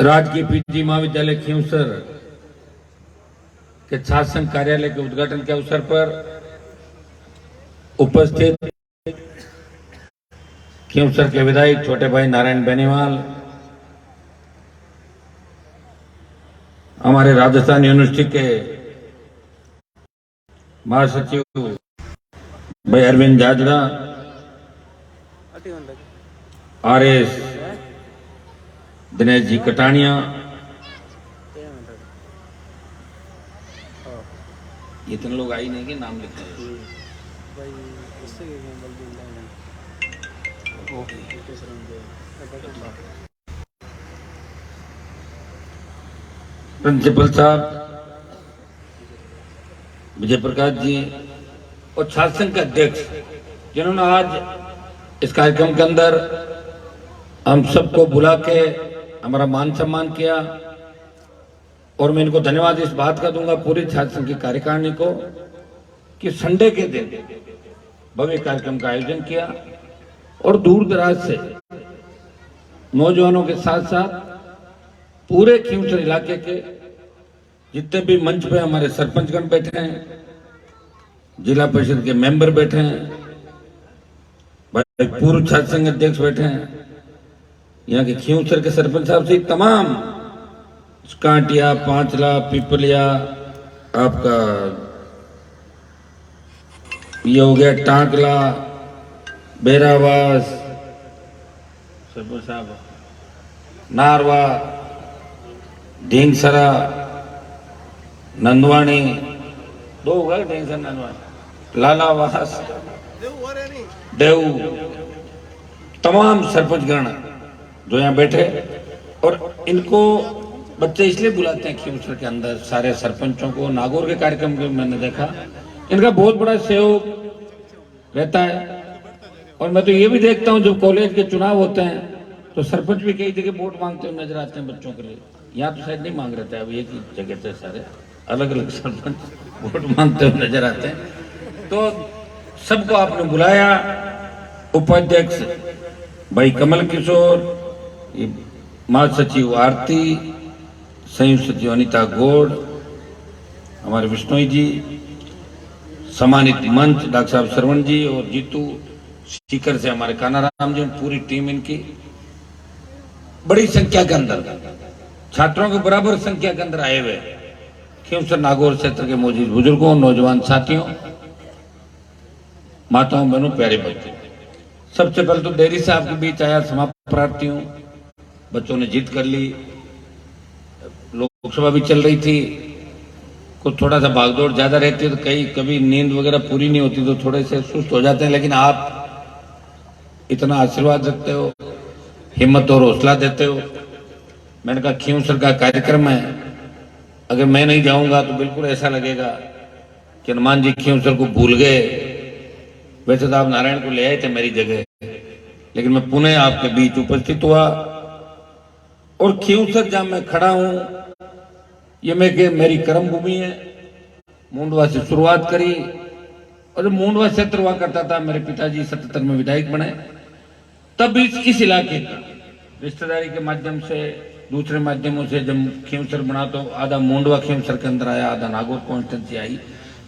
राजकीय पीजी महाविद्यालय खींवसर के छात्र संघ कार्यालय के उद्घाटन के अवसर पर उपस्थित खींवसर के विधायक छोटे भाई नारायण बेनीवाल, हमारे राजस्थान यूनिवर्सिटी के महासचिव भाई अरविंद जाजरा, RS दिनेश जी कटानिया, इतने लोग आई नहीं कि नाम लिखते हैं। प्रिंसिपल साहब विजय प्रकाश जी और छात्र संघ के अध्यक्ष, जिन्होंने आज इस कार्यक्रम के अंदर हम सबको बुला के हमारा मान सम्मान किया, और मैं इनको धन्यवाद इस बात का दूंगा पूरी छात्र संघ की कार्यकारिणी को कि संडे के दिन भव्य कार्यक्रम का आयोजन किया और दूर दराज से नौजवानों के साथ साथ पूरे खींवसर इलाके के जितने भी मंच पे हमारे सरपंचगण बैठे हैं, जिला परिषद के मेंबर बैठे हैं, पूर्व छात्र संघ अध्यक्ष बैठे हैं, यहाँ के खींवसर के सरपंच साहब से तमाम कांटिया, पांचला, पिपलिया, आपका ये हो गया टांकला, बेरावास, सरपंच साहब नारवा, ढींगसरा, नंदवानी, दो होगा ढींगसर नंदवानी, लालावास, देव, तमाम सरपंचगण जो यहाँ बैठे, और इनको बच्चे इसलिए बुलाते हैं खींवसर के अंदर सारे सरपंचों को। नागौर के कार्यक्रम में मैंने देखा इनका बहुत बड़ा सहयोग रहता है, और मैं तो ये भी देखता हूँ जब कॉलेज के चुनाव होते हैं तो सरपंच भी कई जगह वोट मांगते हुए नजर आते हैं बच्चों के लिए। यहाँ तो शायद नहीं मांग रहे थे, अब एक ही जगह से सारे अलग अलग सरपंच वोट मांगते हुए नजर आते हैं। तो सबको आपने बुलाया, उपाध्यक्ष भाई कमल किशोर, महासचिव आरती, संयुक्त सचिव अनिता गौड़, हमारे विष्णोई जी, सम्मानित मंच डॉक्टर साहब श्रवण जी और जीतू, सीकर से हमारे कानाराम जी, पूरी टीम इनकी बड़ी संख्या के अंदर, छात्रों के बराबर संख्या के अंदर आए हुए खींवसर नागौर क्षेत्र के मौजूद बुजुर्गों, नौजवान साथियों, माताओं, बहनों, प्यारे बच्चे, सबसे पहले तो देरी से आपके बीच आया, समाप्त प्रार्थी हूं। बच्चों ने जीत कर ली, लोकसभा भी चल रही थी, कुछ थोड़ा सा भागदौड़ ज्यादा रहती है तो कभी नींद वगैरह पूरी नहीं होती तो थोड़े से सुस्त हो जाते हैं, लेकिन आप इतना आशीर्वाद रखते हो, हिम्मत और हौसला देते हो। मैंने कहा खींवसर का कार्यक्रम है, अगर मैं नहीं जाऊंगा तो बिल्कुल ऐसा लगेगा कि हनुमान जी खींवसर को भूल गए। वैसे तो आप नारायण को ले आए थे मेरी जगह, लेकिन मैं पुनः आपके बीच उपस्थित हुआ, और खींवसर जहां मैं खड़ा हूं ये मेरी कर्म भूमि है। मूंडवा से शुरुआत करी, और जब मूंडवा क्षेत्र हुआ करता था, मेरे पिताजी 77 में विधायक बने, तब इस इलाके का रिश्तेदारी के माध्यम से, दूसरे माध्यमों से जब खींवसर बना तो आधा मूंडवा खींवसर के अंदर आया, आधा नागौर कॉन्स्टिट्यूंसी आई,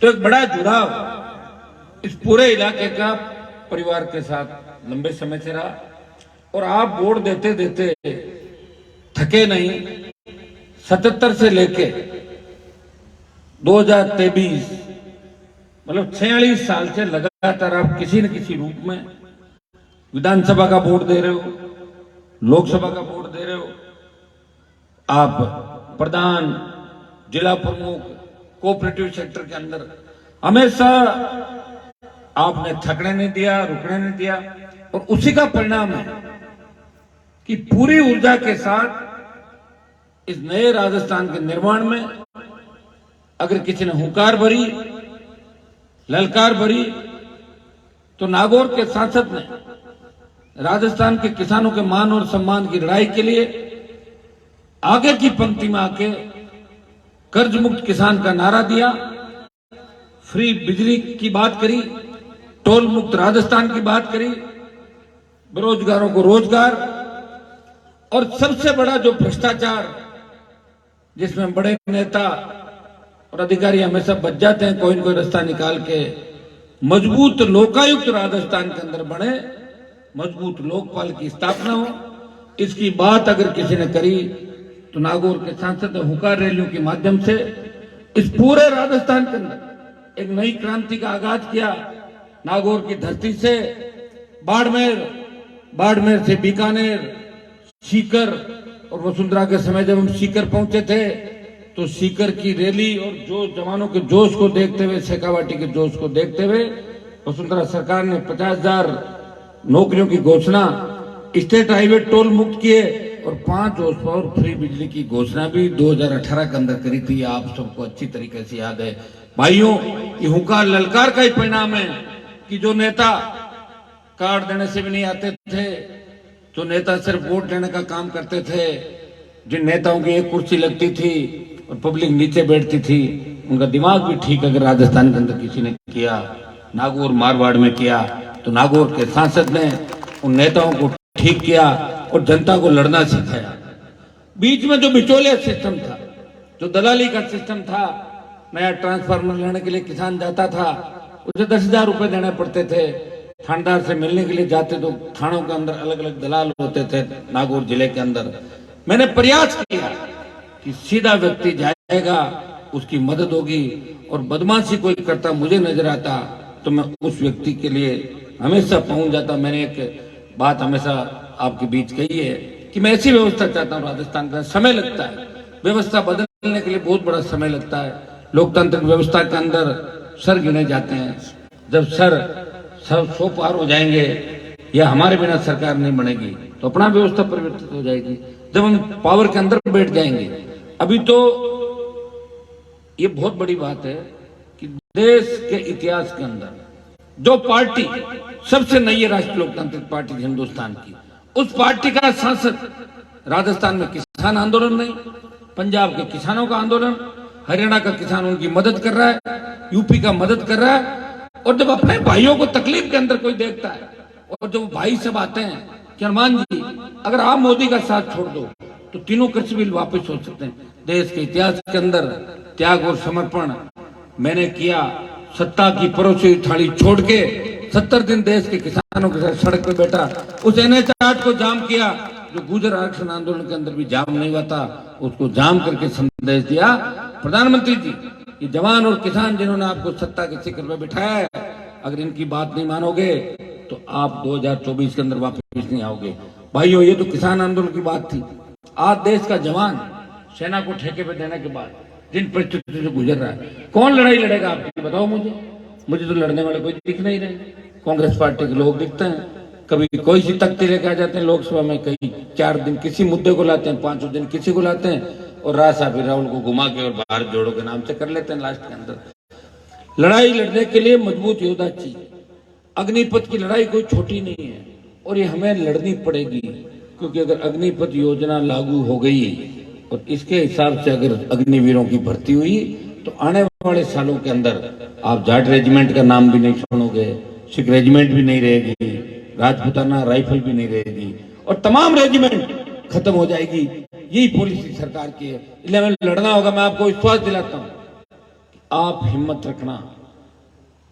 तो एक बड़ा जुड़ाव इस पूरे इलाके का परिवार के साथ लंबे समय से रहा। और आप वोट देते देते थके नहीं। 77 से लेके 2023 मतलब 46 साल से लगातार आप किसी न किसी रूप में विधानसभा का वोट दे रहे हो, लोकसभा का वोट दे रहे हो, आप प्रधान, जिला प्रमुख, कोऑपरेटिव सेक्टर के अंदर हमेशा आपने थकने नहीं दिया, रुकने नहीं दिया, और उसी का परिणाम है कि पूरी ऊर्जा के साथ इस नए राजस्थान के निर्माण में अगर किसी ने हुंकार भरी, ललकार भरी, तो नागौर के सांसद ने राजस्थान के किसानों के मान और सम्मान की लड़ाई के लिए आगे की पंक्ति में आके कर्ज मुक्त किसान का नारा दिया, फ्री बिजली की बात करी, टोल मुक्त राजस्थान की बात करी, बेरोजगारों को रोजगार, और सबसे बड़ा जो भ्रष्टाचार, जिसमें बड़े नेता और अधिकारी हमेशा बच जाते हैं कोई न कोई रास्ता निकाल के, मजबूत लोकायुक्त राजस्थान के अंदर बने, मजबूत लोकपाल की स्थापना हो, इसकी बात अगर किसी ने करी तो नागौर के सांसद ने हुंकार रैलियों के माध्यम से इस पूरे राजस्थान के अंदर एक नई क्रांति का आगाज किया। नागौर की धरती से बाड़मेर, बाड़मेर से बीकानेर, सीकर, और वसुंधरा के समय जब हम सीकर पहुंचे थे तो सीकर की रैली और जो जवानों के जोश को देखते हुए, शेखावाटी के जोश को देखते हुए, वसुंधरा सरकार ने 50,000 नौकरियों की घोषणा, स्टेट हाईवे टोल मुक्त किए और 5 हाउस पावर फ्री बिजली की घोषणा भी 2018 के अंदर करी थी। आप सबको अच्छी तरीके से याद है भाइयों। ये हुंकार ललकार का ही परिणाम है कि जो नेता कार्ड देने से भी नहीं आते थे, जो नेता सिर्फ वोट लेने का काम करते थे, जिन नेताओं की एक कुर्सी लगती थी और पब्लिक नीचे बैठती थी, उनका दिमाग भी ठीक अगर राजस्थान के अंदर किसी ने किया, नागौर मारवाड़ में किया, तो नागौर के सांसद ने उन नेताओं को ठीक किया और जनता को लड़ना सिखाया। बीच में जो बिचौलिया सिस्टम था, जो दलाली का सिस्टम था, नया ट्रांसफार्मर लेने के लिए किसान जाता था, उसे 10,000 रुपए देने पड़ते थे। थानेदार से मिलने के लिए जाते तो थानों के अंदर अलग अलग दलाल होते थे नागौर जिले के अंदर। मैंने प्रयास किया कि सीधा व्यक्ति जाएगा, उसकी मदद होगी, और बदमाशी कोई करता मुझे नजर आता तो मैं उस व्यक्ति के लिए हमेशा पहुंच जाता। मैंने एक बात हमेशा आपके बीच कही है कि मैं ऐसी व्यवस्था चाहता हूँ राजस्थान का। समय लगता है, व्यवस्था बदलने के लिए बहुत बड़ा समय लगता है। लोकतांत्रिक व्यवस्था के अंदर सर गिने जाते हैं। जब सर 100 पार हो जाएंगे या हमारे बिना सरकार नहीं बनेगी तो अपना व्यवस्था परिवर्तित हो जाएगी। जब हम पावर के अंदर बैठ जाएंगे, अभी तो ये बहुत बड़ी बात है कि देश के इतिहास के अंदर जो पार्टी सबसे नई है, राष्ट्रीय लोकतांत्रिक पार्टी हिंदुस्तान की, उस पार्टी का सांसद राजस्थान में किसान आंदोलन नहीं, पंजाब के किसानों का आंदोलन, हरियाणा का किसान उनकी मदद कर रहा है, यूपी का मदद कर रहा है। और जब अपने भाइयों को तकलीफ के अंदर कोई देखता है और जब भाई सब आते हैं कि हनुमान जी अगर आप मोदी का साथ छोड़ दो तो तीनों कृषि बिल वापस हो सकते हैं। देश के इतिहास के अंदर त्याग और समर्पण मैंने किया। सत्ता की परोसी हुई थाली छोड़ के 70 दिन देश के किसानों के साथ सड़क पर बैठा, उस NH 8 को जाम किया जो गुर्जर आरक्षण आंदोलन के अंदर भी जाम नहीं हुआ था, उसको जाम करके संदेश दिया। प्रधानमंत्री जी, ये जवान और किसान जिन्होंने आपको सत्ता के शिखर पर बिठाया है, अगर इनकी बात नहीं मानोगे तो आप 2024 के अंदर वापस नहीं आओगे। भाइयों, ये तो किसान आंदोलन की बात थी। आज देश का जवान सेना को ठेके पे देने के बाद जिन परिस्थितियों से गुजर रहा है, कौन लड़ाई लड़ेगा आपकी बताओ मुझे तो लड़ने वाले कोई दिख नहीं रहे। कांग्रेस पार्टी के लोग दिखते हैं, कभी कोई सी तख्ती लेके आ जाते हैं लोकसभा में, कई 4 दिन किसी मुद्दे को लाते हैं, 5 दिन किसी को लाते हैं, और राजा भी राहुल को घुमा के और भारत जोड़ो के नाम से कर लेते हैं लास्ट के अंदर। लड़ाई लड़ने के लिए मजबूत योद्धा चाहिए। अग्निपथ की लड़ाई कोई छोटी नहीं है और ये हमें लड़नी पड़ेगी, क्योंकि अगर अग्निपथ योजना लागू हो गई और इसके हिसाब से अगर अग्निवीरों की भर्ती हुई तो आने वाले सालों के अंदर आप जाट रेजिमेंट का नाम भी नहीं सुनोगे, सिख रेजिमेंट भी नहीं रहेगी, राजपूताना राइफल भी नहीं रहेगी और तमाम रेजिमेंट खत्म हो जाएगी। यही पॉलिसी सरकार की है, इसलिए हमें लड़ना होगा। मैं आपको विश्वास दिलाता हूं, आप हिम्मत रखना।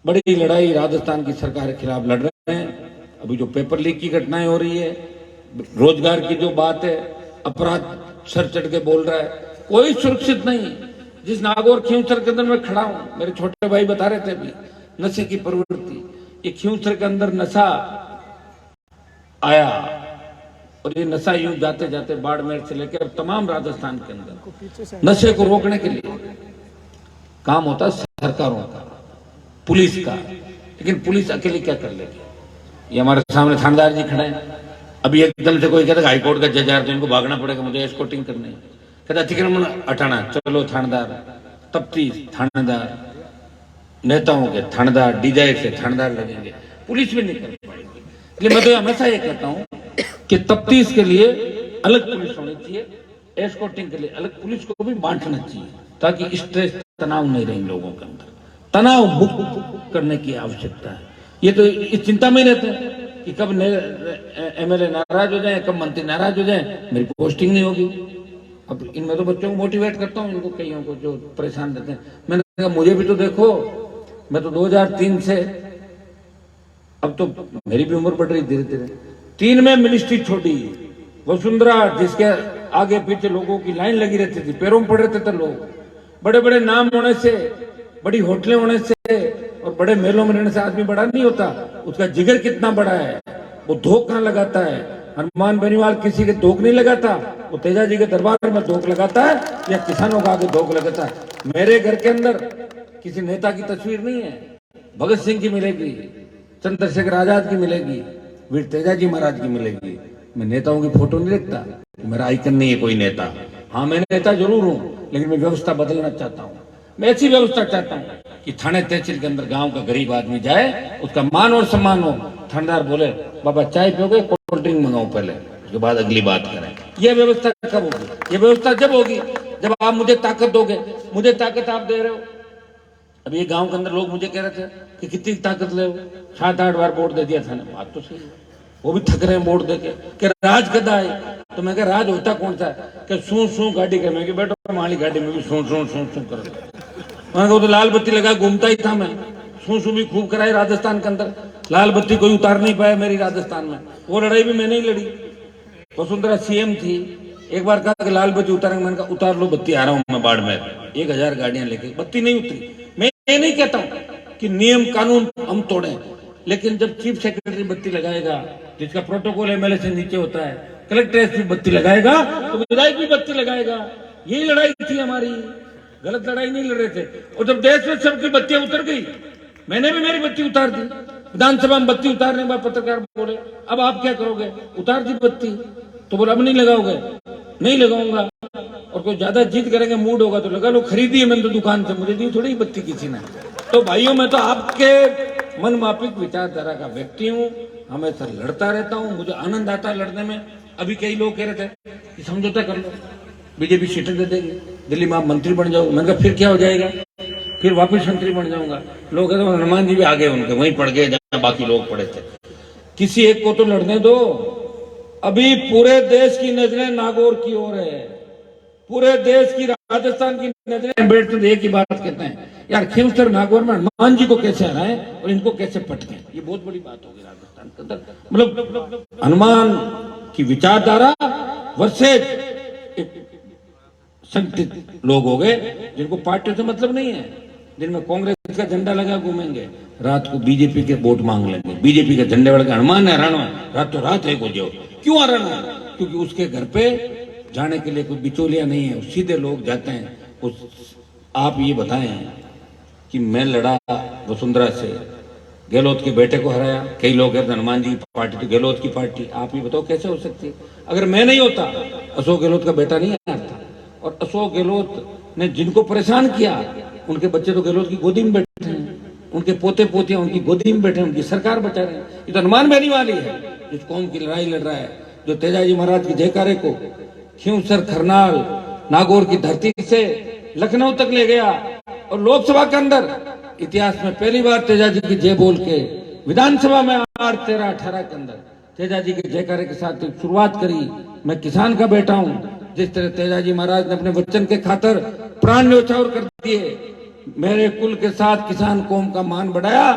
बड़ी लड़ाई राजस्थान की सरकार के खिलाफ लड़ रहे हैं। अभी जो पेपर लीक की घटनाएं हो रही है, रोजगार की जो बात है, अपराध सर चढ़ के बोल रहा है, कोई सुरक्षित नहीं। जिस नागौर खींवसर के अंदर मैं खड़ा हूं, मेरे छोटे भाई बता रहे थे अभी, नशे की प्रवृत्ति, ये खींवसर के अंदर नशा आया और ये नशा यूं जाते जाते बाड़मेर से लेकर तमाम राजस्थान के अंदर नशे को रोकने के लिए काम होता है सरकारों का, पुलिस का, लेकिन पुलिस अकेली क्या कर लेगी। ये हमारे सामने थानेदार जी खड़े हैं, अभी एकदम से कोई कहता है हाईकोर्ट का जज आ तो इनको भागना पड़ेगा, मुझे एस्कॉर्टिंग करनी है, कहता अतिक्रमण हटाना, चलो थानेदार, तफ्तीश थानेदार, नेताओं के थानेदार, डीजाई से थानेदार लगेंगे, पुलिस भी नहीं कर पाएगी। इसलिए मैं तो हमेशा ये कहता हूँ कि तफ्तीश के लिए अलग पुलिस होनी चाहिए, एस्कॉर्टिंग के लिए अलग पुलिस को भी बांटना चाहिए, ताकि स्ट्रेस तनाव नहीं रहे लोगों के अंदर। तनाव मुक्त करने की आवश्यकता है। ये तो इस चिंता में रहते हैं कि कब एमएलए नाराज हो जाए, कब मंत्री नाराज हो जाए, मेरी पोस्टिंग नहीं होगी। अब इनमें तो बच्चों को मोटिवेट करता हूँ, इनको कईयों को जो परेशान रहते हैं। मैंने कहा मुझे भी तो देखो, मैं तो 2003 से, अब तो मेरी भी उम्र बढ़ रही धीरे धीरे, 3 में मिनिस्ट्री छोड़ी। वसुंधरा जिसके आगे पीछे लोगों की लाइन लगी रहती थी, पैरों में पड़ रहे थे लोग, बड़े बड़े नाम होने से, बड़ी होटलें होने से और बड़े मेलों में रहने से आदमी बड़ा नहीं होता। उसका जिगर कितना बड़ा है, वो धोख कहां लगाता है। हनुमान बेनीवाल किसी के धोख नहीं लगाता, वो तेजा जी के दरबार में धोख लगाता है या किसानों का आगे धोख लगाता है। मेरे घर के अंदर किसी नेता की तस्वीर नहीं है, भगत सिंह की मिलेगी, चंद्रशेखर आजाद की मिलेगी, वीर तेजा जी महाराज की मिलेगी। मैं नेताओं की फोटो नहीं रखता, मेरा आइकन नहीं है कोई नेता। हाँ मैं नेता जरूर हूं, लेकिन मैं व्यवस्था बदलना चाहता हूं। मैं ऐसी व्यवस्था चाहता हूं कि थाने तहसील के अंदर गांव का गरीब आदमी जाए, उसका मान और सम्मान हो। थानेदार बोले बाबा चाय पियोगे, कोल्ड ड्रिंक मंगाओ पहले, उसके बाद अगली बात करें। यह व्यवस्था कब होगी? यह व्यवस्था जब होगी जब आप मुझे ताकत दोगे। मुझे ताकत आप दे रहे हो। अब ये गांव के अंदर लोग मुझे कह रहे थे कि कितनी ताकत ले, 7-8 बार वोट दे दिया था ना, बात तो सही है। वो भी थक रहे हैं वोट देके कि राज कदा है। तो मैं कह राज होता कौन सा है कि सू सू गाड़ी कर, मैं बैठो हमारी गाड़ी में भी सू सू सू सू कर, वहां तो लाल बत्ती लगा घूमता ही था मैं। सू सू भी खूब कराई राजस्थान के अंदर, लाल बत्ती कोई उतार नहीं पाया मेरी राजस्थान में। वो लड़ाई भी मैंने ही लड़ी। वसुंधरा सीएम थी, एक बार कहा कि लाल बत्ती उतारेंगे, मैंने कहा उतार लो बत्ती, आ रहा हूं मैं बाड़मेर, 1000 गाड़ियां लेके, बत्ती नहीं उतरी। मैं ये नहीं कहता हूं कि नियम कानून हम तोड़ें, लेकिन जब चीफ सेक्रेटरी बत्ती लगाएगा, जिसका प्रोटोकॉल एमएलए से नीचे होता है, कलेक्ट्रेट भी बत्ती लगाएगा तो विधायक भी बत्ती लगाएगा। यही लड़ाई थी हमारी, गलत लड़ाई नहीं लड़ रहे थे। और जब देश में सबकी बत्तियां उतर गई, मैंने भी मेरी बत्ती उतार दी। विधानसभा में बत्ती उतारने के बाद पत्रकार बोले अब आप क्या करोगे? उतार दी बत्ती। तो बोले अब नहीं लगाओगे? नहीं लगाऊंगा। और कोई ज्यादा जिद करेंगे, मूड होगा तो लगा लो। खरीदी है मैंने तो दुकान से, मुझे दी थोड़ी बत्ती किसी ने। तो भाइयों मैं तो आपके मनमाफिक विचारधारा का व्यक्ति हूँ, हमेशा लड़ता रहता हूँ, मुझे आनंद आता है लड़ने में। अभी कई लोग कह रहे थे कि समझौता कर लो, बीजेपी सीटें दे देगी, दिल्ली में आप मंत्री बन जाओ। मैंने कहा फिर क्या हो जाएगा? फिर वापस मंत्री बन जाऊंगा। लोग कहते हनुमान जी भी आगे उनके वहीं पड़ गए जहां बाकी लोग पड़े थे। किसी एक को तो लड़ने दो। अभी पूरे देश की नजरें नागौर की ओर है, पूरे देश की, राजस्थान की नजरें। अम्बेडकर एक ही बात कहते हैं, यार खींवसर नागौर में हनुमान जी को कैसे हराएं और इनको कैसे पटकें। ये बहुत बड़ी बात होगी राजस्थान के अंदर। मतलब हनुमान की विचारधारा वर्सेज संगठित लोग हो गए जिनको पार्टी से मतलब नहीं है, जिनमें कांग्रेस का झंडा लगा घूमेंगे, रात को बीजेपी के वोट मांग लेंगे, बीजेपी के झंडे वाले हनुमान है हराना, रातों रात एक हो जाओ। क्यों हराना? क्योंकि उसके घर पे जाने के लिए कोई बिचौलिया नहीं है, सीधे लोग जाते हैं। आप ये बताएं कि मैं लड़ा वसुंधरा से, गहलोत के बेटे को हराया। कई लोग कहते हनुमान जी की पार्टी तो गहलोत की पार्टी। आप ये बताओ कैसे हो सकती है? अगर मैं नहीं होता, अशोक गहलोत का बेटा नहीं हारता। और अशोक गहलोत ने जिनको परेशान किया, उनके बच्चे तो गहलोत की गोदी में बैठे हैं, उनके पोते पोतियां उनकी गोदी में बैठे हैं, उनकी सरकार बचा रहे हैं। ये तो हनुमान बेनीवाल ही है जिस कौम की लड़ाई लड़ रहा है, जो तेजाजी महाराज की जयकारे को खींवसर, खरनाल, नागौर की धरती से लखनऊ तक ले गया। और लोकसभा के अंदर इतिहास में पहली बार तेजाजी की जय बोल के विधानसभा में 8-13-18 के अंदर तेजाजी के जयकारे के साथ शुरुआत करी। मैं किसान का बेटा हूं। जिस तरह तेजाजी महाराज ने अपने वचन के खातर प्राण न्यौछावर कर दिए, मेरे कुल के साथ किसान कौम का मान बढ़ाया।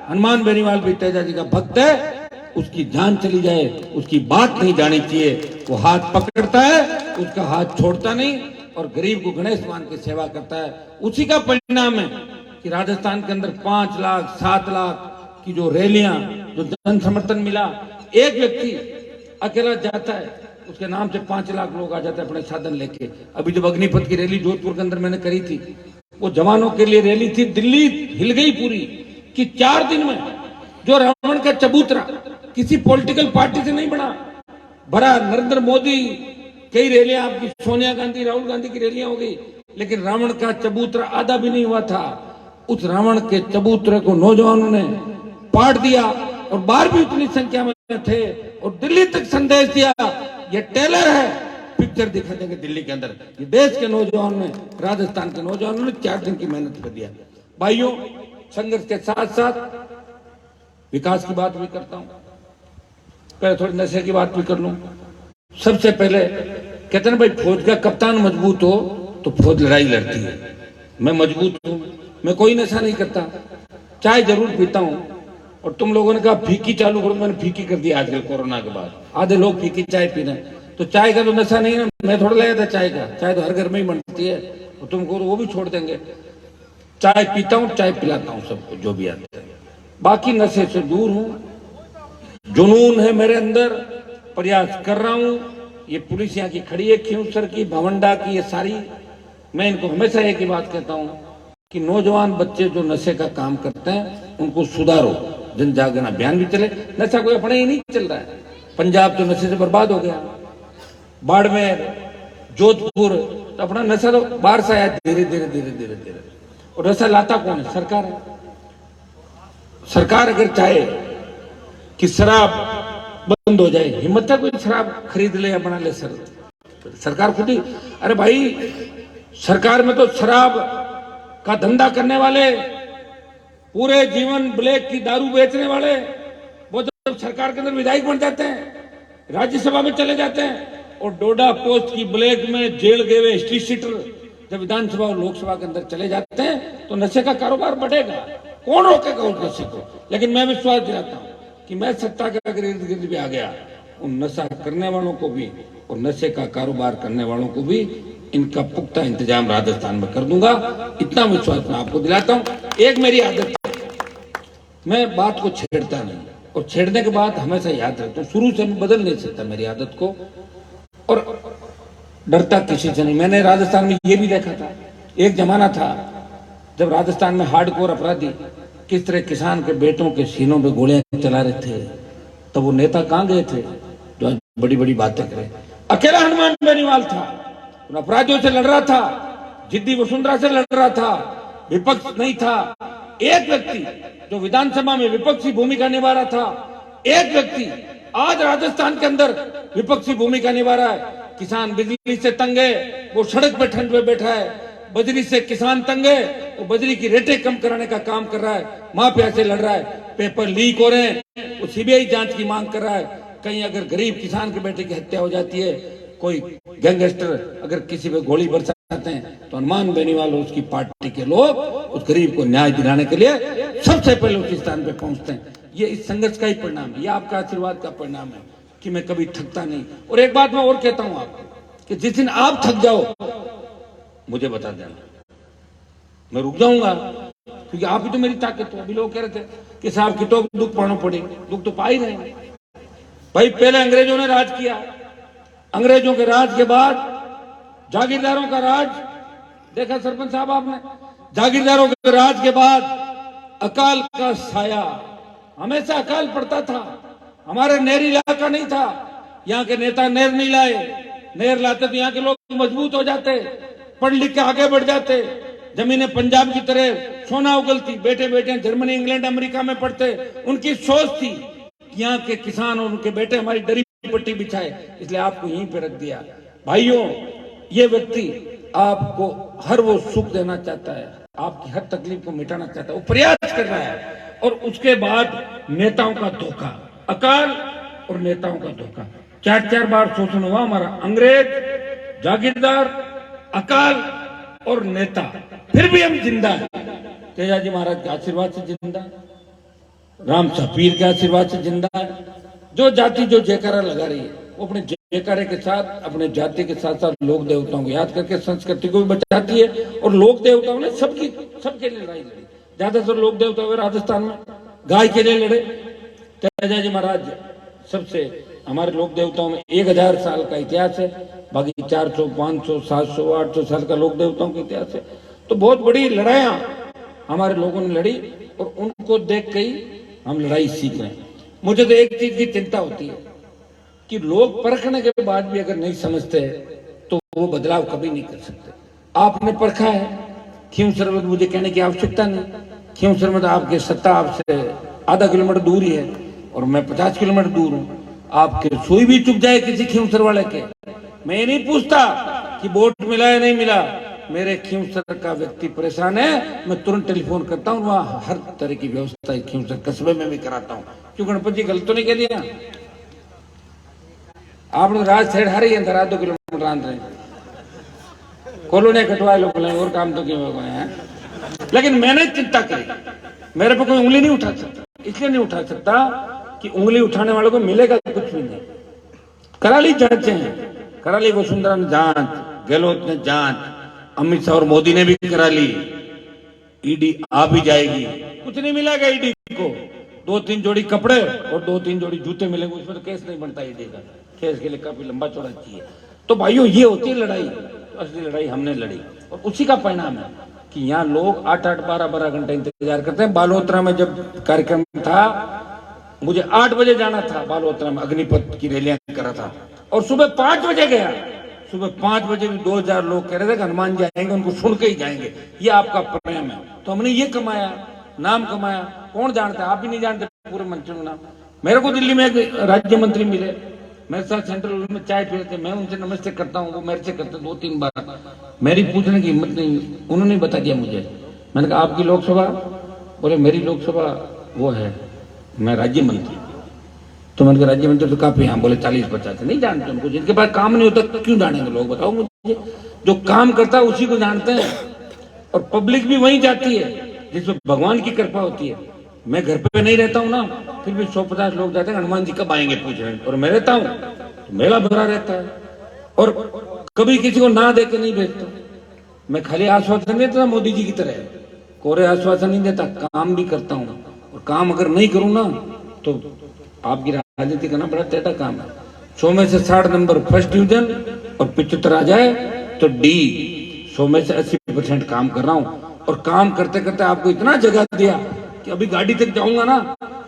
हनुमान बेनीवाल भी तेजाजी का भक्त है। उसकी जान चली जाए, उसकी बात नहीं जानी चाहिए। वो हाथ पकड़ता है, उसका हाथ छोड़ता नहीं, और गरीब को गणेश मान के सेवा करता है। उसी का परिणाम है कि राजस्थान के अंदर 5 लाख 7 लाख की जो रैलियां, जो जन समर्थन मिला। एक व्यक्ति अकेला जाता है, उसके नाम से 5 लाख लोग आ जाते हैं अपने साधन लेके। अभी जब अग्निपथ की रैली जोधपुर के अंदर मैंने करी थी, वो जवानों के लिए रैली थी। दिल्ली हिल गई पूरी कि 4 दिन में जो रावण का चबूतरा किसी पॉलिटिकल पार्टी से नहीं बना, भरा नरेंद्र मोदी, कई रैलियां आपकी सोनिया गांधी, राहुल गांधी की रैलियां हो गई, लेकिन रावण का चबूतरा आधा भी नहीं हुआ था। उस रावण के चबूतरे को नौजवानों ने पाट दिया और बाहर भी उतनी संख्या में थे और दिल्ली तक संदेश दिया, ये टेलर है, पिक्चर दिखा देंगे दिल्ली के अंदर। ये देश के नौजवान ने, राजस्थान के नौजवानों ने 4 दिन की मेहनत कर दिया। भाइयों, संघर्ष के साथ साथ विकास की बात भी करता हूं। पहले थोड़ी नशे की बात भी कर लूं। सबसे पहले कहते हैं भाई फौज का कप्तान मजबूत हो तो फौज लड़ाई लड़ती है। मैं मजबूत हूं, मैं कोई नशा नहीं करता, चाय जरूर पीता हूं। और तुम लोगों ने कहा फीकी चालू करो, मैंने फीकी कर दी आजकल कोरोना के बाद। आधे लोग फीकी चाय पी रहे हैं, तो चाय का तो नशा नहीं है। मैं थोड़ा लाया था चाय का, चाय तो हर घर में ही बनती है, और तुमको वो भी छोड़ देंगे। चाय पीता हूँ, चाय पिलाता हूँ सबको जो भी आता है, बाकी नशे से दूर हूं। जुनून है मेरे अंदर, प्रयास कर रहा हूं। ये पुलिस यहाँ की खड़ी है, खिंवसर की, भवंडा की, ये सारी, मैं इनको हमेशा एक ही बात कहता हूं कि नौजवान बच्चे जो नशे का काम करते हैं उनको सुधारो। जन जागरण अभियान भी चले। नशा कोई अपने ही नहीं चल रहा है, पंजाब तो नशे से बर्बाद हो गया, बाड़मेर, जोधपुर, तो अपना नशा तो बाहर से आया धीरे धीरे धीरे धीरे धीरे। और नशा लाता कौन है? सरकार है। सरकार अगर चाहे कि शराब बंद हो जाए, हिम्मत है कोई शराब खरीद ले या बना ले? सरकार खुद ही, अरे भाई सरकार में तो शराब का धंधा करने वाले, पूरे जीवन ब्लैक की दारू बेचने वाले, वो जब सरकार के अंदर विधायक बन जाते हैं, राज्यसभा में चले जाते हैं, और डोडा पोस्ट की ब्लैक में जेल गए हुए स्ट्रीट सीटर जब विधानसभा और लोकसभा के अंदर चले जाते हैं, तो नशे का कारोबार बढ़ेगा। कौन रोकेगा उस नशे को? लेकिन मैं विश्वास दिलाता हूं कि मैं सत्ता के अगर इर्द गिर्द भी आ गया, उन नशा करने वालों को भी और नशे का कारोबार करने वालों को भी इनका पुख्ता इंतजाम राजस्थान में कर दूंगा। इतना विश्वास मैं आपको दिलाता हूं। एक मेरी आदत है, मैं बात को छेड़ता नहीं, और छेड़ने के बाद हमेशा याद रखता हूं। शुरू से मैं बदल नहीं सकता मेरी आदत को, और डरता किसी से नहीं। मैंने राजस्थान में ये भी देखा था, एक जमाना था जब राजस्थान में हार्डकोर अपराधी किस तरह किसान के बेटों के सीनों पे गोलियां चला रहे थे, तो वो नेता कहां गए थे जो बड़ी बड़ी बातें करे? अकेला हनुमान बेनीवाल था, उन अपराधियों से लड़ रहा था, जिद्दी वसुंधरा से लड़ रहा था, विपक्ष नहीं था। एक व्यक्ति जो विधानसभा में विपक्षी भूमिका निभा रहा था, एक व्यक्ति आज राजस्थान के अंदर विपक्षी भूमिका निभा रहा है। किसान बिजली से तंग है, वो सड़क पे ठंड में बैठा है। बजरी से किसान तंग है, वो बजरी की रेटें कम कराने का काम कर रहा है। माफिया से लड़ रहा है, पेपर लीक हो रहे हैं, वो सीबीआई जांच की मांग कर रहा है। कहीं अगर गरीब किसान के बेटे की हत्या हो जाती है, कोई गैंगस्टर अगर किसी पे गोली बरसाते हैं, तो हनुमान बेनीवाल और उसकी पार्टी के लोग उस गरीब को न्याय दिलाने के लिए सबसे पहले उस स्थान पे पहुंचते हैं। ये इस संघर्ष का ही परिणाम है, ये आपका आशीर्वाद का परिणाम है कि मैं कभी थकता नहीं। और एक बात मैं और कहता हूं आपको कि जिस दिन आप थक जाओ मुझे बता देना, मैं रुक जाऊंगा, क्योंकि आप ही तो मेरी ताकत हो। अभी लोग कह रहे थे कि साहब कितो दुख पाना पड़े, दुख तो पा ही रहे हैं भाई। पहले अंग्रेजों ने राज किया, अंग्रेजों के राज के बाद जागीरदारों का राज देखा सरपंच साहब आपने, जागीरदारों के राज के बाद अकाल का साया, हमेशा अकाल पड़ता था। हमारे नहर इलाका नहीं था, यहाँ के नेता नहर नहीं लाए, नहर लाते तो यहाँ के लोग मजबूत हो जाते, पढ़ लिख के आगे बढ़ जाते, जमीनें पंजाब की तरह सोना उगलती, बेटे बेटे जर्मनी इंग्लैंड अमेरिका में पढ़ते। उनकी सोच थी कि यहाँ के किसान और उनके बेटे हमारी दरी पट्टी बिछाए, इसलिए आपको यहीं पे रख दिया। भाइयों, ये व्यक्ति आपको हर वो सुख देना चाहता है, आपकी हर तकलीफ को मिटाना चाहता है, वो प्रयास कर रहा है। और उसके बाद नेताओं का धोखा, अकाल और नेताओं का धोखा, 4-4 बार शोषण हुआ हमारा, अंग्रेज, जागीरदार, अकाल और नेता, फिर भी हम जिंदा हैं। तेजाजी महाराज के आशीर्वाद से जिंदा है, राम पीर के आशीर्वाद से जिंदा है। जो जाति जो जयकारा लगा रही है, वो अपने जयकारे के साथ अपने जाति के साथ साथ लोक देवताओं को याद करके संस्कृति को भी बचाती है। और लोक देवताओं ने सबके लिए लड़ाई लड़ी। ज्यादातर लोक देवता हुए राजस्थान में गाय के लिए लड़े। तेजाजी महाराज सबसे, हमारे लोक देवताओं में 1000 साल का इतिहास है, बाकी 400, 500, 700, 800 साल का लोक देवताओं का इतिहास है। तो बहुत बड़ी लड़ाइयां हमारे लोगों ने लड़ी, और उनको देख के ही हम लड़ाई सीख रहे हैं। मुझे तो एक चीज की चिंता होती है कि लोग परखने के बाद भी अगर नहीं समझते तो वो बदलाव कभी नहीं कर सकते। आपने परखा है, खिंवसर में मुझे कहने की आवश्यकता नहीं, खिंवसर में तो आपकी सत्ता आपसे आधा किलोमीटर दूर ही है, और मैं 50 किलोमीटर दूर हूँ। आपके सुई भी चुप जाए किसी खिंवसर वाले के, मैं ये नहीं पूछता कि वोट मिला या नहीं मिला, मेरे खिंवसर का व्यक्ति परेशान है, मैं तुरंत टेलीफोन करता हूँ, वहां हर तरह की व्यवस्था खिंवसर कस्बे में भी कराता हूँ। क्यों गणपति जी गलत तो नहीं कह दिया? आप राज छेड़ हर ही अंदर 2 किलोमीटर आंदर कॉलोनियां कटवाए लोग और काम तो क्यों गए हैं। लेकिन मैंने चिंता करी, मेरे पे कोई उंगली नहीं उठा सकता, इसलिए नहीं उठा सकता कि उंगली उठाने वालों को मिलेगा कुछ भी नहीं। करा ली जांचें हैं, करा ली वसुंधरा ने जांच, गहलोत ने जांच, अमित शाह और मोदी ने भी करा ली, ईडी आ भी जाएगी, कुछ नहीं मिलेगा ईडी को। 2-3 जोड़ी कपड़े और 2-3 जोड़ी जूते मिलेंगे, उसमें तो केस नहीं बनता ईडी का, केस के लिए काफी लंबा चौड़ा चाहिए। तो भाइयों ये होती है लड़ाई, तो असली लड़ाई हमने लड़ी और उसी का परिणाम है कि यहाँ लोग 8-8, 12-12 घंटे इंतजार करते हैं। बालोतरा में जब कार्यक्रम था, मुझे 8 बजे जाना था बालोतरा में, अग्निपथ की रैलियां कर रहा था और सुबह 5 बजे गया। सुबह 5 बजे भी 2000 लोग कह रहे थे कि हनुमान जी आएंगे, उनको सुन के ही जाएंगे, ये आपका प्रेम है। तो हमने ये कमाया, नाम कमाया। कौन जानता है, आप भी नहीं जानते पूरे मंत्रियों का नाम। मेरे को दिल्ली में एक राज्य मंत्री मिले, मेरे साथ सेंट्रल में चाय पी रहे थे, मैं उनसे नमस्ते करता हूँ, वो मेरे से करते 2-3 बार, मेरी पूछने की हिम्मत नहीं, उन्होंने बता दिया मुझे। मैंने कहा आपकी लोकसभा? बोले मेरी लोकसभा वो है, मैं राज्य मंत्री। तो मैंने कहा राज्य मंत्री तो काफी, हाँ। बोले 40-50 नहीं जानते उनको, जिनके पास काम नहीं होता तो क्यों जानेंगे लोग, बताओ मुझे। जो काम करता है उसी को जानते हैं और पब्लिक भी वहीं जाती है जिसमें भगवान की कृपा होती है। मैं घर पे नहीं रहता हूँ ना, फिर भी 150 लोग जाते हैं हनुमान जी कब आएंगे पूछ रहे हैं, और मैं रहता हूँ तो मेला भरा रहता है और कभी किसी को ना दे के नहीं भेजता। मैं खाली आश्वासन नहीं देता मोदी जी की तरह, कोरे आश्वासन नहीं देता, काम भी करता हूँ। और काम अगर नहीं करूँ ना तो आपकी राजनीति करना बड़ा टेढ़ा काम है। 100 में से 60 नंबर फर्स्ट डिवीजन और 75 आ जाए तो डी। 100 में से 80% काम कर रहा हूँ और काम करते करते आपको इतना जगह दिया कि अभी गाड़ी तक जाऊंगा ना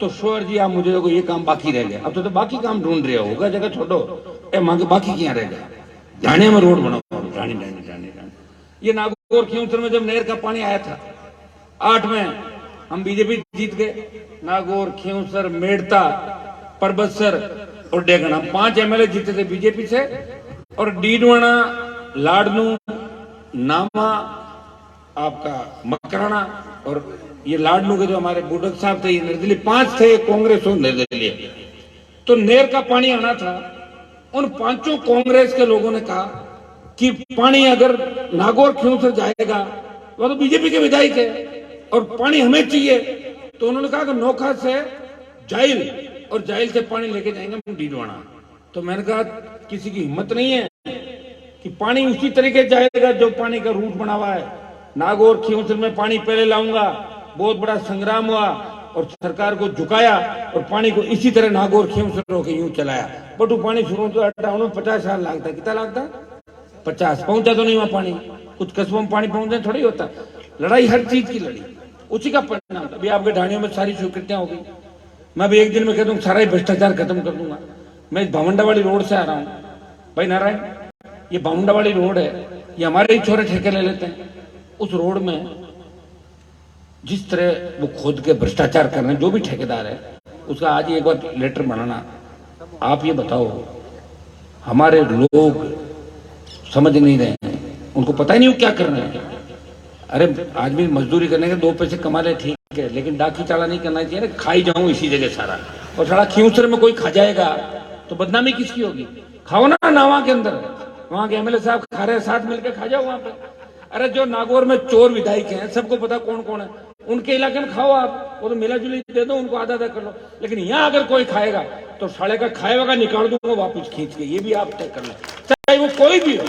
तो श्योर जी आप मुझे देखो ये काम बाकी रह गया। अब तो बाकी काम ढूंढ रहे होगा, जगह छोड़ो, मांगे बाकी क्या रह गया। ढाणे में रोड बनाओ, ढाणे। ये नागौर खींवसर में जब नहर का पानी आया था 8 में, हम बीजेपी जीत गए। नागौर, खींवसर, मेड़ता, परबतसर और डेगन, हम 5 एमएलए जीते थे बीजेपी से। और डीडवाना, लाडनू, नामा, आपका मकराना और ये लाडनू के जो हमारे बुडक साहब थे, ये निर्दलीय 5 थे, कांग्रेस और निर्दलीय। तो नहर का पानी आना था, उन 5 कांग्रेस के लोगों ने कहा कि पानी अगर नागौर खींवसर जाएगा, वो तो बीजेपी के विधायक है और पानी हमें चाहिए। तो उन्होंने कहा कि नोखा से जाइल और जाइल से पानी लेके जाएंगे हम डीडवाना। तो मैंने कहा किसी की हिम्मत नहीं है कि पानी उसी तरीके जाएगा जो पानी का रूट बना हुआ है। नागौर खींवसर में पानी पहले लाऊंगा, बहुत बड़ा संग्राम हुआ और सरकार को झुकाया और पानी को इसी तरह नागौर खींवसर होकर यूं चलाया। बट वो पानी शुरू तो हटाने में 50 साल लगता, कितना लगता? 50। पहुंचा तो नहीं वहां पानी, कुछ कस्बों में पानी पहुंचने थोड़ी होता। लड़ाई हर चीज की लड़ी, उसी का परिणाम। अभी आपके ढाणियों में सारी स्वीकृतियां होगी, मैं अभी एक दिन में कह दूं सारा ही भ्रष्टाचार खत्म कर दूंगा। मैं इस भावंडावाड़ी रोड से आ रहा हूँ भाई नारायण, ये भावंडावाड़ी रोड है, ये हमारे ही छोरे ठेके ले लेते हैं। उस रोड में जिस तरह वो खोद के भ्रष्टाचार कर रहे हैं जो भी ठेकेदार है, उसका आज ही एक बार लेटर बनाना। आप ये बताओ, हमारे लोग समझ नहीं रहे हैं, उनको पता ही नहीं वो क्या कर रहे हैं। अरे आदमी मजदूरी करने के 2 पैसे कमा ले ठीक है, लेकिन डाकी चाला नहीं करना चाहिए ना, खाई जाऊं इसी जगह सारा। और सारा खींवसर में कोई खा जाएगा तो बदनामी किसकी होगी? खाओ ना नावा के अंदर, वहां के एमएलए साहब खा रहे, साथ मिलकर खा जाओ वहां पे। अरे जो नागौर में चोर विधायक हैं, सबको पता कौन कौन है, उनके इलाके में खाओ आप, वो तो मिला जुली दे दो उनको, आधा कर लो। लेकिन यहाँ अगर कोई खाएगा तो साले का खाएगा निकाल दूंगा वापिस खींच के, ये भी आप तय कर लें, चाहे वो कोई भी हो,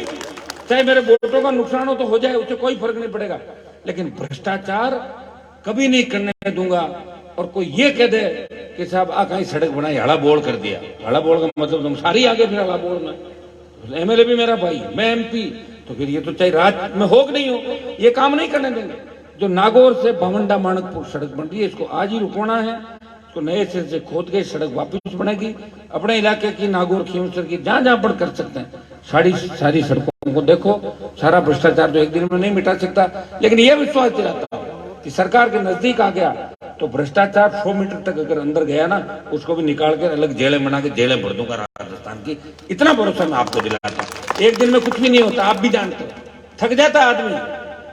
चाहे मेरे वोटों का नुकसान हो तो हो जाए, उससे कोई फर्क नहीं पड़ेगा। लेकिन भ्रष्टाचार कभी नहीं करने दूंगा। और कोई ये कह दे कि साहब आ कहीं सड़क बनाई, हड़ा बोल कर दिया, हड़ा बोल का मतलब तुम सारी आगे फिर हड़ा बोल में, एमएलए भी मेरा भाई, मैं एमपी, तो फिर ये तो चाहे रात में हो कि नहीं हो, ये काम नहीं करने देंगे। जो नागौर से भावंडा माणकपुर सड़क बन रही है, इसको आज ही रुकवाना है, इसको नए सिरे से खोद के सड़क वापस बनेगी। अपने इलाके की नागौर खींवसर की जहां जहां पर कर सकते हैं सारी सड़कों को देखो। सारा भ्रष्टाचार तो एक दिन में नहीं मिटा सकता, लेकिन यह विश्वास दिलाता हूं कि सरकार के नजदीक आ गया तो भ्रष्टाचार 100 मीटर तक अगर अंदर गया ना, उसको भी निकाल कर अलग जेलें बना के जेलें भर दूंगा राजस्थान की। इतना भरोसा मैं आपको दिलाता हूँ। एक दिन में कुछ भी नहीं होता, आप भी जानते हो। थक जाता आदमी,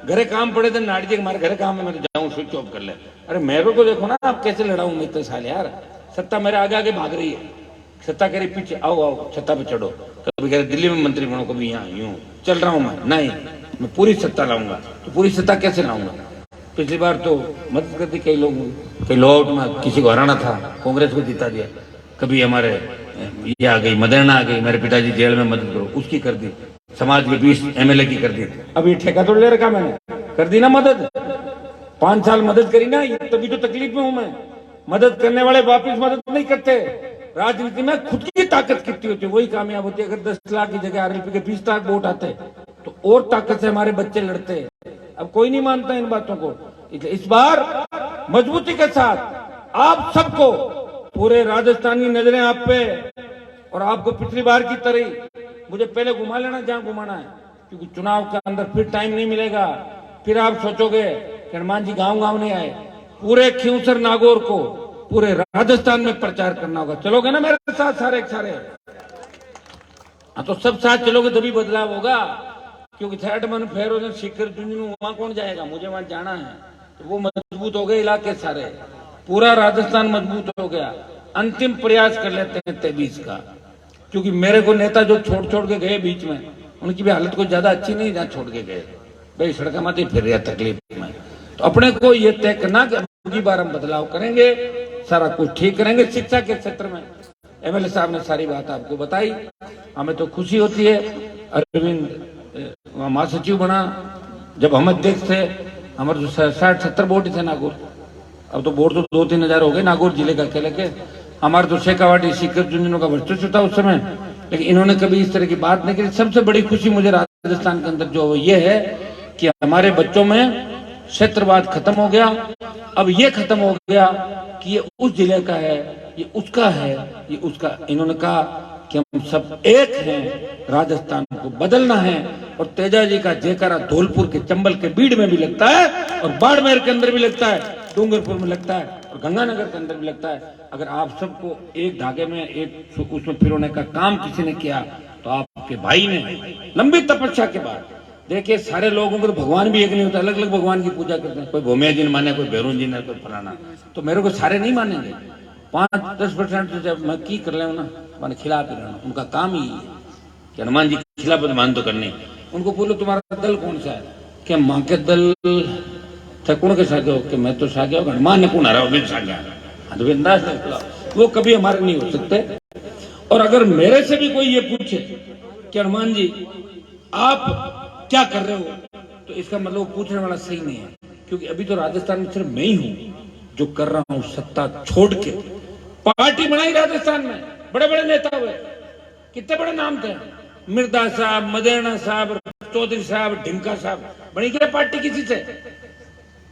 घरे काम पड़े थे, नाड़ी जी हमारे घरे काम है, मैं जाऊं स्विच ऑफ कर ले। अरे मेरे को देखो ना, आप कैसे लड़ाऊं मैं इतने साल यार, सत्ता मेरे आगे आगे भाग रही है, छत्ता कह रही पीछे आओ आओ छत्ता पे चढ़ो, कभी कह रहे दिल्ली में मंत्री बनो, कभी यहाँ यूं चल रहा हूं नहीं मैं पूरी सत्ता लाऊंगा। तो पूरी सत्ता कैसे लाऊंगा? पिछली बार तो मदद कर दी कई लोगों, कई लॉट में किसी को हराना था कांग्रेस को जिता दिया, कभी हमारे ये आ गई मदरना आ गई, मेरे पिताजी जेल में मदद करो उसकी कर दी, समाज के 20 MLA की कर दी। अब ये ठेका तो ले रखा मैंने, कर दी ना मदद, 5 साल मदद करी ना, तभी तो तकलीफ में हूं मैं। मदद करने वाले वापिस मदद नहीं करते। राजनीति में खुद की ताकत कितनी होती है वही कामयाब होती है। अगर 10 लाख की जगह RLP के 20 लाख वोट आते तो और ताकत से हमारे बच्चे लड़ते। अब कोई नहीं मानता इन बातों को। इस बार मजबूती के साथ आप सबको, पूरे राजस्थान की नजरें आप पे, और आपको पिछली बार की तरह मुझे पहले घुमा लेना जहां घुमाना है, क्योंकि चुनाव के अंदर फिर टाइम नहीं मिलेगा। फिर आप सोचोगे कि हनुमान जी गांव गांव नहीं आए, पूरे खियूसर नागौर को पूरे राजस्थान में प्रचार करना होगा। चलोगे ना मेरे साथ सारे सारे? हाँ तो सब साथ चलोगे तभी बदलाव होगा, क्योंकि थर्ड मन फेर शिखर झुंझुनू वहां कौन जाएगा, मुझे वहां जाना है। तो वो मजबूत हो गए इलाके सारे, पूरा राजस्थान मजबूत हो गया। अंतिम प्रयास कर लेते हैं 23 का, क्योंकि मेरे को नेता जो छोड़ के गए बीच में, उनकी भी हालत कुछ ज्यादा अच्छी नहीं जहाँ छोड़ के गए, भाई सड़क मत ही फिर रहा तकलीफ में। तो अपने को ये तय करना कि अगली बार हम बदलाव करेंगे, सारा कुछ ठीक करेंगे। शिक्षा के क्षेत्र में MLA साहब ने सारी बात आपको बताई, हमें तो खुशी होती है। अरविंद महासचिव बना, जब हम अध्यक्ष थे हमारे जो 60-70 वोट थे नागौर, अब तो वोट तो 2-3 हजार हो गए नागौर जिले का अकेले के। हमारे तो शेखावाटी शिखर झुंझुनू का वर्चस्व था उस समय, लेकिन इन्होंने कभी इस तरह की बात नहीं की। सबसे बड़ी खुशी मुझे राजस्थान के अंदर जो ये है कि हमारे बच्चों में क्षेत्रवाद खत्म हो गया। अब ये खत्म हो गया कि ये उस जिले का है, ये उसका है, ये उसका। इन्होंने कहा कि हम सब एक हैं, राजस्थान को बदलना है। और तेजा जी का जयकारा धौलपुर के चंबल के बीड़ में भी लगता है, और बाड़मेर के अंदर भी लगता है, डूंगरपुर में लगता है, और गंगानगर के अंदर भी लगता है। अगर आप सबको एक धागे में, एक उसमें पिरोने का काम किसी ने किया, तो आपके भाई ने लंबी तपस्या के बाद, देखिए सारे लोगों को तो भगवान भी एक नहीं होता, अलग अलग भगवान की पूजा करते हैं। कोई भूमिया जी ने माने, कोई भैरून जी ने, कोई फलाना, तो मेरे को सारे नहीं मानेंगे। 5-10% तो जब मैं की कर ले ना, मैंने खिला पी रहा, उनका काम ही है कि हनुमान जी खिलाफ मान तो करनी। उनको बोलो तुम्हारा दल कौन सा है, कि माँ के दल ठाकुर के सागे हो, कि मैं तो सागे हो, हनुमान ने कौन हरा हो, सागे, वो कभी हमारे नहीं हो सकते। और अगर मेरे से भी कोई ये पूछे कि हनुमान जी आप क्या कर रहे हो, तो इसका मतलब वो पूछने वाला सही नहीं है, क्योंकि अभी तो राजस्थान में सिर्फ मैं ही हूं जो कर रहा हूं सत्ता छोड़ के। पार्टी बनाई राजस्थान में, बड़े बड़े नेता हुए, कितने बड़े नाम थे, मिर्दा साहब, मदेना साहब, चौधरी साहब, ढिमका साहब, बनी क्या पार्टी किसी से?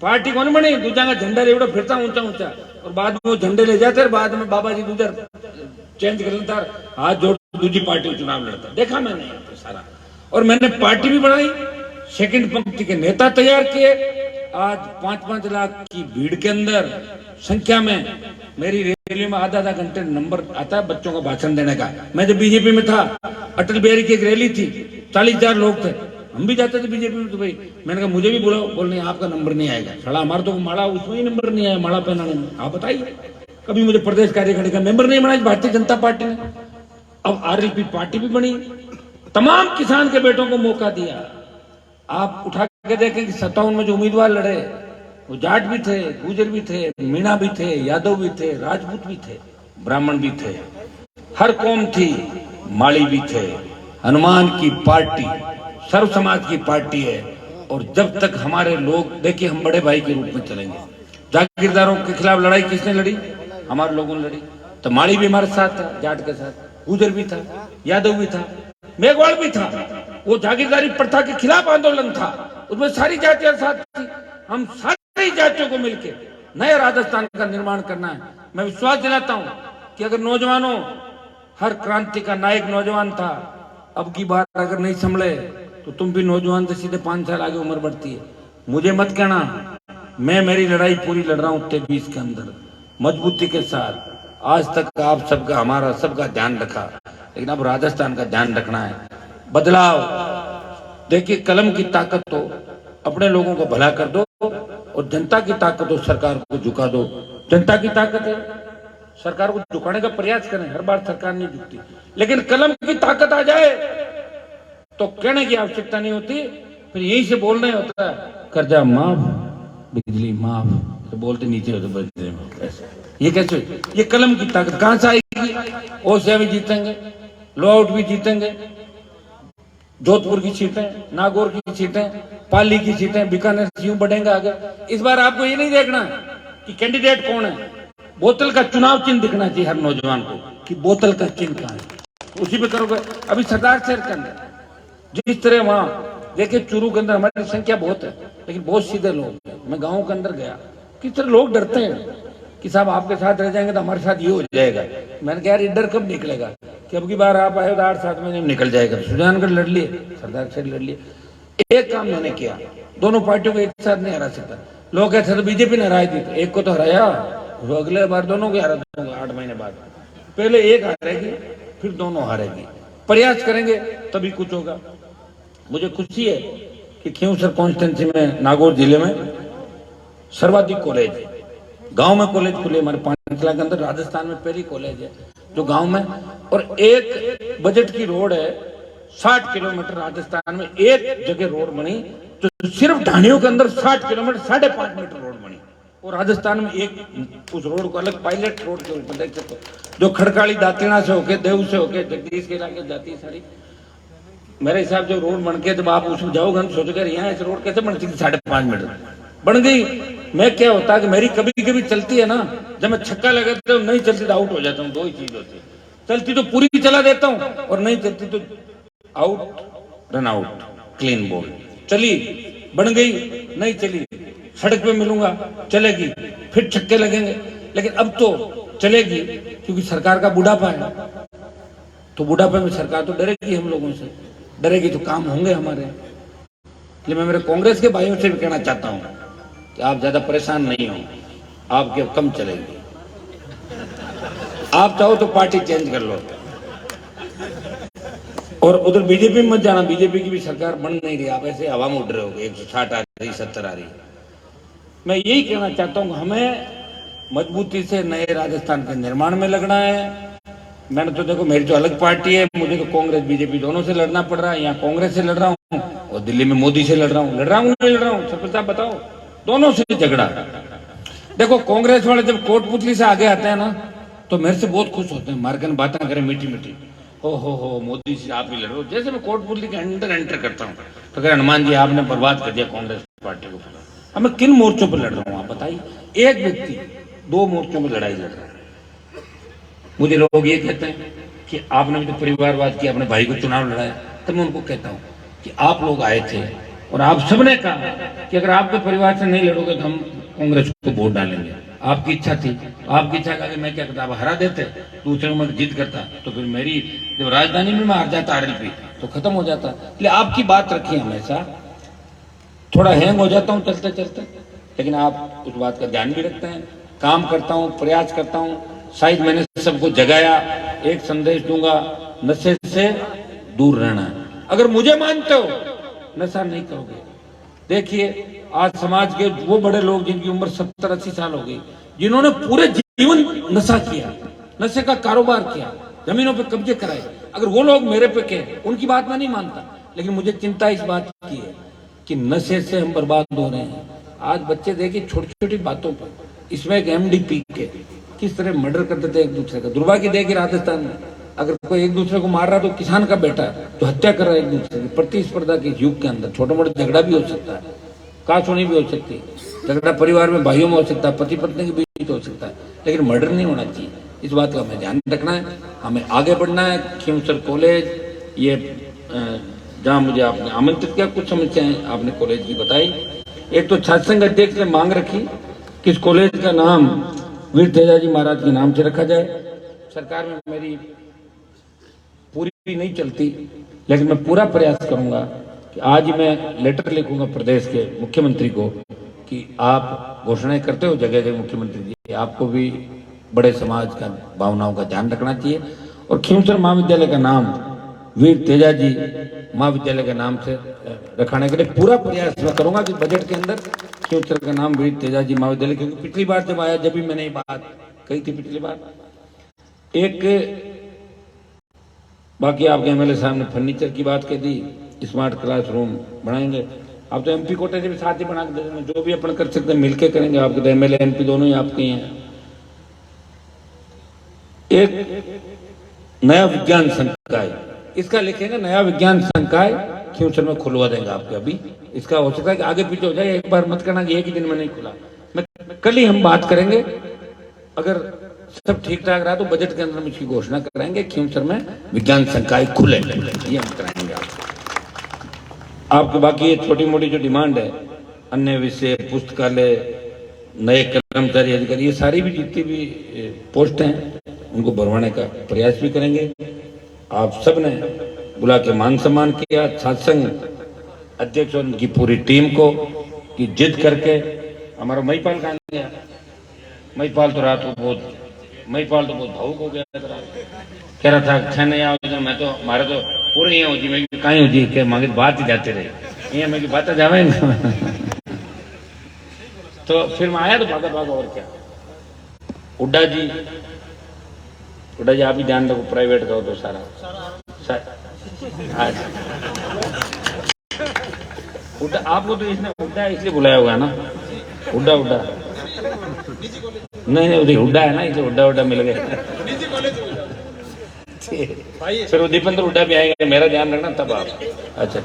पार्टी कौन बनी? दूजा का झंडा रेवड़ा फिरता ऊंचा ऊंचा, और बाद में वो झंडे ले जाते, बाद में बाबा जी दूजा चेंज कर लेता, हाथ जोड़ दूसरी पार्टी चुनाव लड़ता। देखा मैंने तो सारा। और मैंने पार्टी भी बनाई, सेकंड पंक्ति के नेता तैयार किए। आज 5-5 लाख की भीड़ के अंदर संख्या में मेरी रैली में आधा घंटे नंबर आता है बच्चों का भाषण देने का। मैं जब बीजेपी में था, अटल बिहारी की एक रैली थी, 40,000 लोग थे, हम भी जाते थे बीजेपी में। तो भाई मैंने कहा मुझे भी बुलाओ, बोल नहीं आपका नंबर नहीं आएगा। साला हमारा तो माला, उसमें ही नंबर नहीं आया माला पहनाने में। आप बताइए, कभी मुझे प्रदेश कार्यकारिणी का मेंबर नहीं बनाया भारतीय जनता पार्टी ने। अब RLP पार्टी भी बनी, तमाम किसान के बेटों को मौका दिया। आप उठा के देखें कि 57 में जो उम्मीदवार लड़े, वो जाट भी थे, गुजर भी थे, मीणा भी थे, यादव भी थे, राजपूत भी थे, ब्राह्मण भी थे, हर कौम थी, माली भी थे। हनुमान की पार्टी सर्व समाज की पार्टी है। और जब तक हमारे लोग, देखिए हम बड़े भाई के रूप में चलेंगे। जागीरदारों के खिलाफ लड़ाई किसने लड़ी? हमारे लोगों ने लड़ी। तो माली भी हमारे साथ था, जाट के साथ, गुजर भी था, यादव भी था, मेघवाल भी था। वो जागीरदारी प्रथा के खिलाफ आंदोलन था, उसमें सारी जातियां साथ थी। हम सारी जातियों को मिलकर नए राजस्थान का निर्माण करना है। मैं विश्वास दिलाता हूं कि अगर नौजवानों, हर क्रांति का नायक नौजवान था, अब की बार अगर नहीं संभले तो तुम भी नौजवान से सीधे 5 साल आगे उम्र बढ़ती है। मुझे मत कहना, मैं मेरी लड़ाई पूरी लड़ रहा हूं 23 के अंदर मजबूती के साथ। आज तक आप सबका, हमारा सबका ध्यान रखा, लेकिन अब राजस्थान का ध्यान रखना है। बदलाव, देखिए कलम की ताकत तो अपने लोगों को भला कर दो, और जनता की ताकत हो सरकार को झुका दो। जनता की ताकत है, सरकार को झुकाने का प्रयास करें, हर बार सरकार नहीं झुकती, लेकिन कलम की ताकत आ जाए तो कहने की आवश्यकता नहीं होती, फिर यहीं से बोलना ही होता है, कर्जा माफ, बिजली माफ, तो बोलते नीचे होते बजते में। ये कैसे? ये कलम की ताकत कहां से आएगी? ओसिया भी जीतेंगे, लो आउट भी जीतेंगे, जोधपुर की सीटें, नागौर की सीटें, पाली की सीटें, बीकानेर से यूं बढ़ेंगे आगे। इस बार आपको ये नहीं देखना कि कैंडिडेट कौन है, बोतल का चुनाव चिन्ह दिखना चाहिए हर नौजवान को कि बोतल का चिन्ह कहां है, उसी पे करोगे। अभी सरदार शहर के अंदर जिस तरह वहां देखिए, चूरू के अंदर हमारी संख्या बहुत है, लेकिन बहुत सीधे लोग हैं। मैं गाँव के अंदर गया, किस तरह लोग डरते हैं कि साहब आपके साथ रह जाएंगे तो हमारे साथ ये हो जाएगा। मैंने कहा यार ये डर कब निकलेगा, कि अब की बार आप आए तो 8-7 महीने में निकल जाएगा। सुजानगढ़ लड़ लिए, सरदार शहर लड़ लिए। एक काम मैंने किया, दोनों पार्टियों को एक साथ नहीं हरा सकता। लोग कहते थे बीजेपी ने हराई थी, तो एक को तो हराया, वो अगले बार दोनों को हरा दूंगा 8 महीने बाद। पहले एक हारेगी, फिर दोनों हारेगी। प्रयास करेंगे तभी कुछ होगा। मुझे खुशी है कि खींवसर कॉन्स्टिट्यूंसी में, नागौर जिले में सर्वाधिक कॉलेज, गांव में कॉलेज खुले हमारे पांचला के अंदर। राजस्थान में पहली कॉलेज है जो गांव में, और एक बजट की रोड है 60 किलोमीटर। राजस्थान में एक जगह रोड बनी तो सिर्फ ढाणियों के अंदर 60 किलोमीटर 5.5 मीटर रोड बनी, और राजस्थान में एक उस रोड को अलग पायलट रोड के रूप में देख सकते हो, जो खड़काली दातिना से होके, देव से होके, जगदीश के इलाके जाती है सारी। मेरे हिसाब से रोड बन के जब आप उसमें जाओगे हम सोचोगे यहाँ इस रोड कैसे बन सकती, 5.5 मीटर बन गई। मैं क्या होता है कि मेरी कभी कभी चलती है ना, जब मैं छक्का लगाता हूँ, नहीं चलती तो आउट हो जाता हूँ। दो ही चीज होती है, चलती तो पूरी चला देता हूँ, और नहीं चलती तो out, run out, clean ball. चली, बन गई, नहीं चली, सड़क पे मिलूंगा, चलेगी, फिर छक्के लगेंगे। लेकिन अब तो चलेगी, क्योंकि सरकार का बुढ़ापा है, तो बुढ़ापे में सरकार तो डरेगी हम लोगों से, डरेगी तो काम होंगे हमारे। इसलिए मैं मेरे कांग्रेस के भाइयों से भी कहना चाहता हूं कि आप ज्यादा परेशान नहीं हो, आपके अब कम चलेगी। आप चाहो तो पार्टी चेंज कर लो, और उधर बीजेपी में मत जाना। बीजेपी की भी सरकार बन नहीं रही, आप ऐसे हवा में उड़ रहे हो, 160 आ रही, 70 आ रही। मैं यही कहना चाहता हूं, हमें मजबूती से नए राजस्थान के निर्माण में लगना है। मैंने तो देखो, मेरी तो अलग पार्टी है, मुझे तो कांग्रेस बीजेपी दोनों से लड़ना पड़ रहा है। यहाँ कांग्रेस से लड़ रहा हूँ और दिल्ली में मोदी से लड़ रहा हूँ नहीं लड़ रहा हूँ, सफल साहब बताओ, दोनों से झगड़ा। देखो कांग्रेस वाले जब कोटपुतली से आगे आते हैं ना, तो मेरे से बहुत खुश होते हैं, मार्गन बातें करें मीठी मीठी, हो मोदी से आप ही लड़ रहे हो। जैसे मैं कोटपुतली के अंदर एंटर करता हूँ तो कह हनुमान जी आपने बर्बाद कर दिया कांग्रेस पार्टी को। अब मैं किन मोर्चों पर लड़ रहा हूँ आप बताइए? एक व्यक्ति 2 मोर्चों में लड़ाई लड़ रहा है। मुझे लोग ये कहते हैं कि आपने भी तो परिवारवाद किया, अपने भाई को चुनाव लड़ाया। तो मैं उनको कहता हूँ कि आप लोग आए थे और आप सबने कहा कि अगर आपके परिवार से नहीं लड़ोगे तो हम कांग्रेस को वोट डालेंगे। आपकी इच्छा थी, आपकी इच्छा का मैं क्या करता, आप हरा देते, दूसरे को मैं जीत करता, तो फिर मेरी जब राजधानी में मैं हार जाता आरएलपी, तो खत्म हो जाता। इसलिए आपकी बात रखी हमेशा। थोड़ा हैंग हो जाता हूँ चलते चलते, लेकिन आप उस बात का ध्यान भी रखते हैं। काम करता हूँ, प्रयास करता हूँ। शायद मैंने सबको जगाया, एक संदेश दूंगा, नशे से दूर रहना है। अगर मुझे मानते हो, नशा नहीं करोगे। देखिए आज समाज के वो बड़े लोग जिनकी उम्र 70-80 साल हो गई, जिन्होंने पूरे जीवन नशा किया, नशे का कारोबार किया, जमीनों पे कब्जे कराए, अगर वो लोग मेरे पे कहे, उनकी बात मैं नहीं मानता, लेकिन मुझे चिंता इस बात की है कि नशे से हम बर्बाद हो रहे हैं। आज बच्चे देखिए छोटी छोटी बातों पर, इसमें एक एमडी के किस तरह मर्डर करते थे एक दूसरे का। दुर्भाग्य देखिए राजस्थान में अगर कोई एक दूसरे को मार रहा तो किसान का बेटा तो हत्या कर रहा है एक दूसरे की। प्रतिस्पर्धा के युग के अंदर छोटा मोटा झगड़ा भी हो सकता है, काशुनी भी हो सकती है, झगड़ा परिवार में भाइयों में हो सकता है, पति पत्नी के बीच हो सकता है, लेकिन मर्डर नहीं होना चाहिए। इस बात का हमें ध्यान रखना है, हमें आगे बढ़ना है। खींवसर कॉलेज, ये जहाँ मुझे आपने आमंत्रित किया, कुछ समस्याएं आपने कॉलेज की बताई। एक तो छात्र संघ अध्यक्ष ने मांग रखी कि इस कॉलेज का नाम वीर तेजाजी महाराज के नाम से रखा जाए। सरकार में मेरी पूरी नहीं चलती, लेकिन मैं पूरा प्रयास करूंगा कि आज मैं लेटर लिखूंगा प्रदेश के मुख्यमंत्री को कि आप घोषणाएं करते हो जगह जगह, मुख्यमंत्री जी आपको भी बड़े समाज का भावनाओं का ध्यान रखना चाहिए, और खींवसर महाविद्यालय का नाम वीर तेजाजी महाविद्यालय के नाम से रखाने के लिए पूरा प्रयास मैं करूंगा कि बजट के अंदर खींवसर का नाम वीर तेजाजी महाविद्यालय, क्योंकि पिछली बार जब आया, जब भी मैंने ये बात कही थी पिछली बार, एक बाकी आपके एमएलए साहब ने फर्नीचर की बात कह दी, स्मार्ट क्लासरूम बनाएंगे। आप तो एमपी कोटे से भी साथ ही बना के दे देंगे, जो भी अपन कर सकते हैं मिलके करेंगे। आपके तो एमएलए एमपी दोनों ही आपके हैं। एक नया विज्ञान संकाय, इसका लिखेंगे नया विज्ञान संकाय खिंवसर में खुलवा देंगे आपके। अभी इसका हो सकता है कि आगे पीछे हो जाए, एक बार मत करना कि एक ही दिन में नहीं खुला। मैं कल ही हम बात करेंगे, अगर सब ठीक ठाक रहा तो बजट के अंदर हम इसकी घोषणा कराएंगे, खिंवसर में विज्ञान संकाय खुले, ये हम कराएंगे आपके। बाकी ये छोटी मोटी जो डिमांड है, अन्य विषय, पुस्तकालय, नए कर्मचारी अधिकारी, ये सारी भी जितनी भी पोस्ट हैं उनको भरवाने का प्रयास भी करेंगे। आप सब ने बुला के मान सम्मान किया, सत्संग अध्यक्ष और उनकी पूरी टीम को कि जिद करके। हमारा महिपाल कहाँ गया? महिपाल तो रात को बहुत भावुक हो गया, कह रहा था अच्छा नहीं आओ तो मैं तो हमारे तो पूरे यहाँ होती, मैं कहीं होती कि मांगे बात ही जाते रहे, यहाँ मैं बात जावे तो फिर मैं आया तो भागा और क्या। हुड्डा जी आप ही ध्यान रखो, प्राइवेट का हो तो सारा हुड्डा आपको तो इसने हुड्डा इसलिए बुलाया होगा ना, हुड्डा नहीं उधर हुड्डा है ना, इसलिए हुड्डा मिल गए। फिर वो दीपेंद्र हुड्डा भी आएंगे, मेरा ध्यान रखना तब आप। अच्छा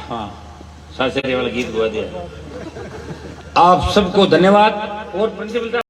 हाँ, सासरे वाला गीत गुआ दिया। आप सबको धन्यवाद। और प्रिंसिपल